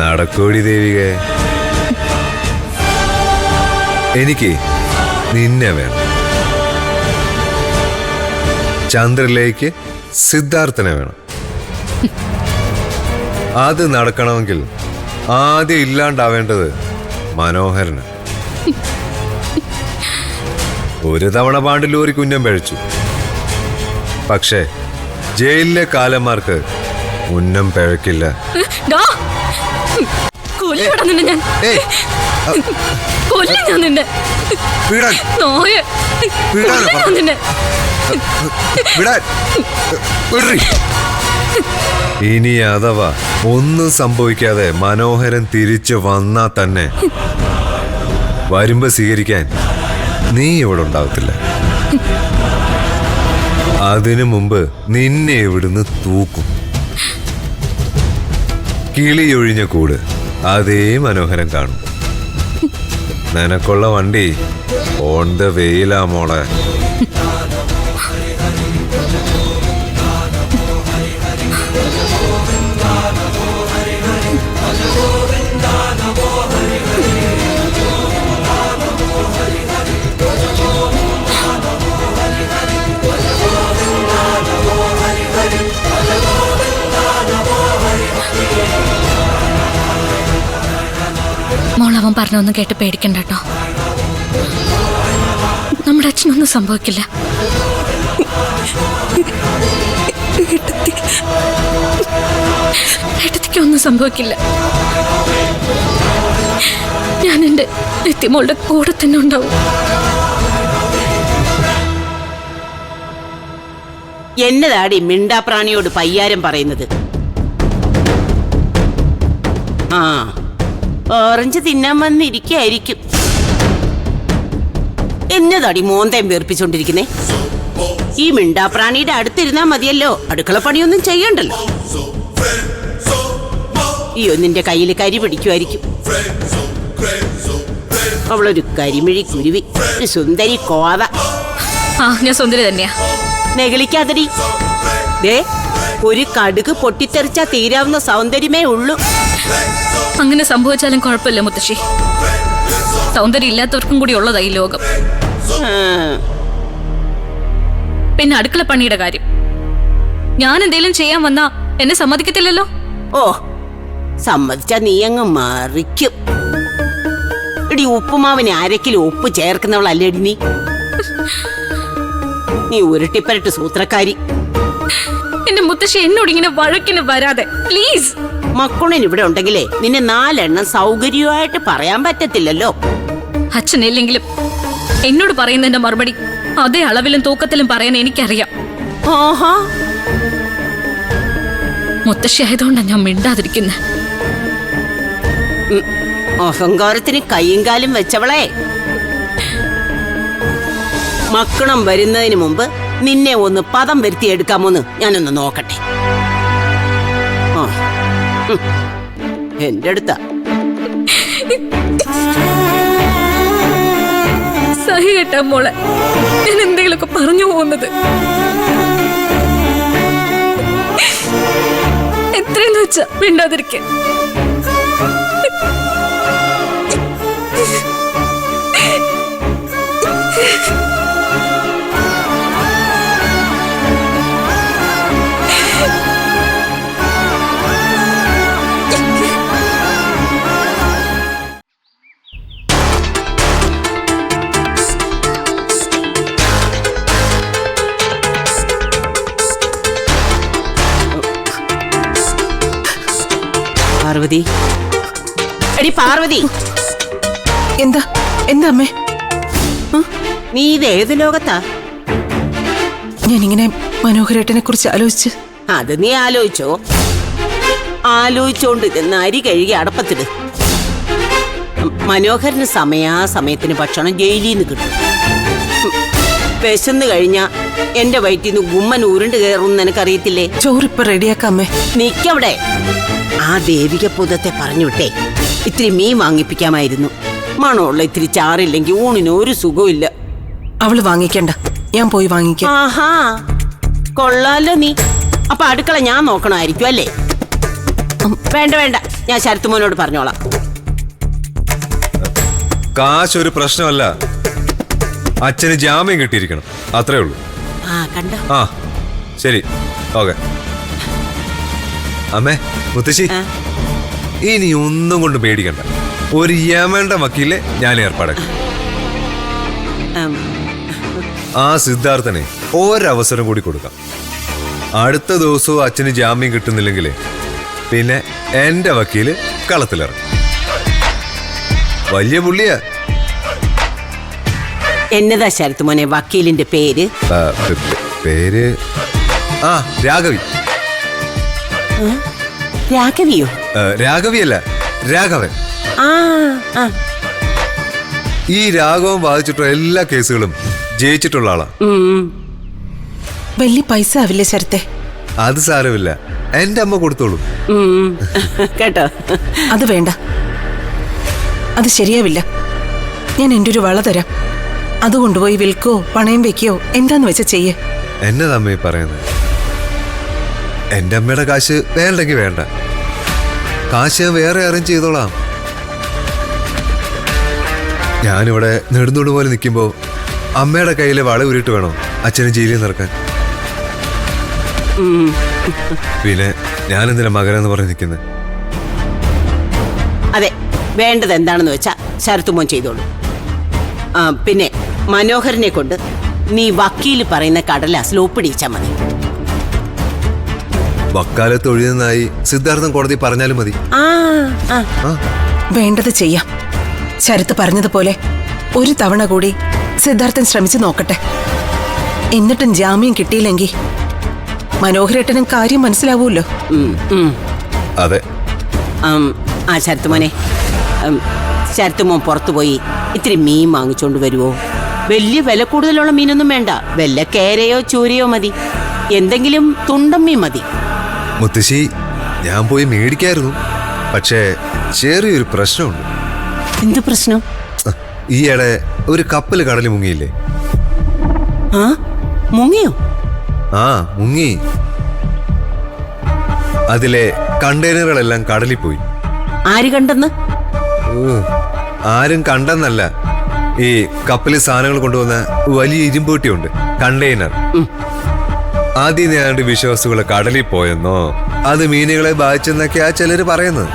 നടക്കോടി ദേവിക. എനിക്ക് നിന്നെ വേണം. ചന്ദ്രനിലേക്ക് സിദ്ധാർത്ഥനെ വേണം. അത് നടക്കണമെങ്കിൽ ആദ്യം ഇല്ലാണ്ടാവേണ്ടത് മനോഹരന്. ഒരു തവണ പാണ്ടിലൂരി കുഞ്ഞം പഴിച്ചു. പക്ഷേ ജയിലിലെ കാലന്മാർക്ക് ഉന്നം പിഴക്കില്ല. ഇനി അഥവാ ഒന്നും സംഭവിക്കാതെ മനോഹരൻ തിരിച്ചു വന്നാ തന്നെ വരുമ്പോ സ്വീകരിക്കാൻ നീ ഇവിടെ ഉണ്ടാവത്തില്ല. അതിനു മുമ്പ് നിന്നെ ഇവിടുന്ന് തൂക്കും. കിളിയൊഴിഞ്ഞ കൂട് അതേ മനോഹരൻ കാണും. നിനക്കുള്ള വണ്ടി ഓൺ ദ വേയിലാ മോളെ. മോളവൻ പറഞ്ഞൊന്നും കേട്ട് പേടിക്കണ്ട കേട്ടോ. നമ്മുടെ അച്ഛനൊന്നും സംഭവിക്കില്ല. ഏട്ടത്തിക്കൊന്നും സംഭവിക്കില്ല. ഞാൻ എന്റെ നെത്തിമോളുടെ കൂടെ തന്നെ ഉണ്ടാവും. എന്നതാടി മിണ്ടാപ്രാണിയോട് പയ്യാരം പറയുന്നത്? ആ, ഓറഞ്ച് തിന്നാൻ വന്നിരിക്കായിരിക്കും. എന്നതാടി മോന്തയും വേർപ്പിച്ചോണ്ടിരിക്കുന്നേ? ഈ മിണ്ടാപ്രാണിയുടെ അടുത്തിരുന്നാ മതിയല്ലോ, അടുക്കള പണിയൊന്നും ചെയ്യണ്ടല്ലോ. അയ്യോ, നിന്റെ കയ്യിൽ കരി പിടിക്കുമായിരിക്കും. അവളൊരു കരിമിഴി കുരുവി, ഒരു സുന്ദരി കോത. ഞാൻ സുന്ദരി തന്നെയാ. നെഗളിക്കാതടി. ദേ, ഒരു കടുക് പൊട്ടിത്തെറിച്ചാ തീരാവുന്ന സൗന്ദര്യമേ ഉള്ളൂ. അങ്ങനെ സംഭവിച്ചാലും കുഴപ്പമില്ല മുത്തശ്ശി. സൗന്ദര്യം ഇല്ലാത്തവർക്കും കൂടി ഉള്ളതാ ഈ ലോകം. പിന്നെ അടുക്കള പണിയുടെ കാര്യം, ഞാൻ എന്തെങ്കിലും ചെയ്യാൻ വന്നാ എന്നെ സമ്മതിക്കത്തില്ലല്ലോ. ഓ, സമ്മതിച്ചാ നീ അങ്ങ് മറിക്കും. എടി, ഉപ്പുമാവിന് അരക്കിലോ ഉപ്പ് ചേർക്കുന്നവളല്ലേടി നീ? നീ ഉരുട്ടിപ്പരട്ട് സൂത്രക്കാരി. എന്റെ മുത്തശ്ശി എന്നോട് ഇങ്ങനെ വഴക്കിന് വരാതെ പ്ലീസ്. മക്കുണൻ ഇവിടെ ഉണ്ടെങ്കിലേ നിന്നെ 4 എണ്ണം സൗകര്യമായിട്ട് പറയാൻ പറ്റത്തില്ലല്ലോ. അച്ഛനില്ലെങ്കിലും എന്നോട് പറയുന്നതിന്റെ മറുപടി അതേ അളവിലും തൂക്കത്തിലും പറയാൻ എനിക്കറിയാം. ആഹാ, മുത്തശ്ശി ആയതുകൊണ്ടാണ് ഞാൻ മിണ്ടാതിരിക്കുന്നത്. അഹങ്കാരത്തിന് കൈയും കാലും വെച്ചവളെ. മക്കണം വരുന്നതിന് മുമ്പ് നിന്നെ ഒന്ന് പദം വരുത്തിയെടുക്കാമോന്ന് ഞാനൊന്ന് നോക്കട്ടെ. എന്റെ അടുത്താ സഹി കേട്ടാ മോളെ ഞാൻ എന്തെങ്കിലുമൊക്കെ പറഞ്ഞു പോകുന്നത്. എത്രയെന്ന് വെച്ചാ മിണ്ടാതിരിക്കാൻ. പാർവതി, എടി പാർവതി. എന്താ എന്താ അമ്മേ? നീ ഇത് ഏത് ലോകത്താ? ഞാനിങ്ങനെ മനോഹരേട്ടനെ കുറിച്ച് ആലോചിച്ച്. അത് നീ ആലോചിച്ചോ. ആലോചിച്ചോണ്ട് ഇതെന്ന് അരി കഴുകി അടപ്പത്തിട്. മനോഹരന് സമയാസമയത്തിന് ഭക്ഷണം ജയിലിൽ നിന്ന് കിട്ടും. വിശന്ന് കഴിഞ്ഞാ എന്റെ വയറ്റിൽ നിന്ന് ഗുമ്മൻ ഉരുണ്ട് കയറും നിനക്കറിയത്തില്ലേ? ചോറിപ്പ റെഡിയാക്കാമേ. നിക്കവിടെ. ആ ദേവിക പുതത്തെ പറഞ്ഞു വിട്ടേ ഇത്തിരി മീൻ വാങ്ങിപ്പിക്കാമായിരുന്നു. മണമുള്ള ഇത്തിരി ചാറില്ലെങ്കിൽ ഊണിന് ഒരു സുഖമില്ല. അവള് വാങ്ങിക്കണ്ട, ഞാൻ പോയി വാങ്ങിക്കാം. ആഹാ, കൊള്ളാലോ നീ. അപ്പൊ അടുക്കള ഞാൻ നോക്കണമായിരിക്കും അല്ലേ? വേണ്ട വേണ്ട, ഞാൻ ശരത്തുമോനോട് പറഞ്ഞോളാം. കാശ് ഒരു പ്രശ്നമല്ല, അച്ഛന് ജാമ്യം കിട്ടിയിരിക്കണം, അത്രേ ഉള്ളൂ. ആ കണ്ട. ആ ശരി, ഓക്കെ. അമ്മേ, മുത്തശ്ശി, ഇനി ഒന്നും കൊണ്ട് പേടിക്കണ്ട. ഒരു യമണ്ട വക്കീലെ ഞാൻ ഏർപ്പാടാക്കി. ആ സിദ്ധാർത്ഥനെ ഒരവസരം കൂടി കൊടുക്കാം. അടുത്ത ദിവസവും അച്ഛന് ജാമ്യം കിട്ടുന്നില്ലെങ്കിൽ പിന്നെ എന്റെ വക്കീല് കളത്തിലിറങ്ങും. വലിയ പുള്ളിയാ. എന്നതാ ശരത്തുമോനെ വക്കീലിന്റെ പേര്? പേര് ആ രാഘവി. രാഘവിയോ? രാഘവിയല്ല, രാഘവൻ. ആ ആ. ഈ രാഘവൻ ബാധിച്ചിട്ടുള്ള എല്ലാ കേസുകളും ജയിച്ചിട്ടുള്ള ആളാ. വലിയ പൈസ ആവില്ലേ ശരത്തെ? അത് സാരമില്ല, എന്റെ അമ്മ കൊടുത്തോളൂ. കേട്ടോ? അത് വേണ്ട, അത് ശരിയാവില്ല. ഞാൻ എൻ്റെ ഒരു വള തരാം, അത് കൊണ്ടുപോയി വിൽക്കോ പണയം വെക്കോ എന്താന്ന് വെച്ചാ ചെയ്യേ. എന്നതമ്മ പറയുന്നത്? എന്റെ അമ്മയുടെ കാശ് വേണ്ടെങ്കിൽ വേണ്ട, കാശ് ഞാൻ വേറെ അറേഞ്ച് ചെയ്തോളാം. ഞാനിവിടെ നെടുന്നോട് പോലെ നിൽക്കുമ്പോ അമ്മയുടെ കയ്യിലെ വള ഉരുട്ട് വേണോ അച്ഛന് ജയിലിൽ നിറക്കാൻ? പിന്നെ ഞാനെന്തിനാ മകനെന്ന് പറഞ്ഞ് നിൽക്കുന്നത്? അതെ, വേണ്ടത് എന്താണെന്ന് വെച്ചാ ശരത്തുമോൻ ചെയ്തോളൂ. പിന്നെ മനോഹരനെ കൊണ്ട് നീ വക്കീല് പറയുന്ന കടലാസിൽ ഒപ്പിടിച്ചാ മതി. വക്കാലത്ത് ഒഴിയുന്നതായി സിദ്ധാർത്ഥൻ കോടതി പറഞ്ഞാലും മതി. വേണ്ടത് ചെയ്യാം. ശരത്ത് പറഞ്ഞതുപോലെ ഒരു തവണ കൂടി സിദ്ധാർത്ഥൻ ശ്രമിച്ചു നോക്കട്ടെ. എന്നിട്ടും ജാമ്യം കിട്ടിയില്ലെങ്കിൽ മനോഹരേട്ടനും കാര്യം മനസ്സിലാവൂല്ലോ. അതെ. ആ ശരത്തുമോനെ, ശരത്തുമോൻ പുറത്തുപോയി ഇത്തിരി മീൻ വാങ്ങിച്ചോണ്ട് വരുവോ? വലിയ വില കൂടുതലുള്ള മീനൊന്നും വേണ്ട, വല്ല കേരയോ ചൂരയോ മതി, എന്തെങ്കിലും തുണ്ടൻ മീൻ മതി. മുത്തശ്ശി, ഞാൻ പോയി മേടിക്കായിരുന്നു, പക്ഷേ ചെറിയൊരു പ്രശ്നമുണ്ട്. എന്ത് പ്രശ്നം? ഈയിടെ ഒരു കപ്പല് കടലിൽ മുങ്ങിയില്ലേ? ആ മുങ്ങിയോ? ആ മുങ്ങി. അതിലെ കണ്ടെയ്നറുകളെല്ലാം കടലിൽ പോയി. ആര് കണ്ടെന്ന്? ആരും കണ്ടെന്നല്ല, ഈ കപ്പലിൽ സാധനങ്ങൾ കൊണ്ടുവന്ന വലിയ ഇരുമ്പൂട്ടിയുണ്ട്, കണ്ടെയ്നർ. ആദ്യം ഞാണ്ട് വിശ്വാസികളെ കടലിൽ പോയെന്നോ അത് മീനുകളെ ബാധിച്ചെന്നൊക്കെയാ ചിലര് പറയുന്നത്.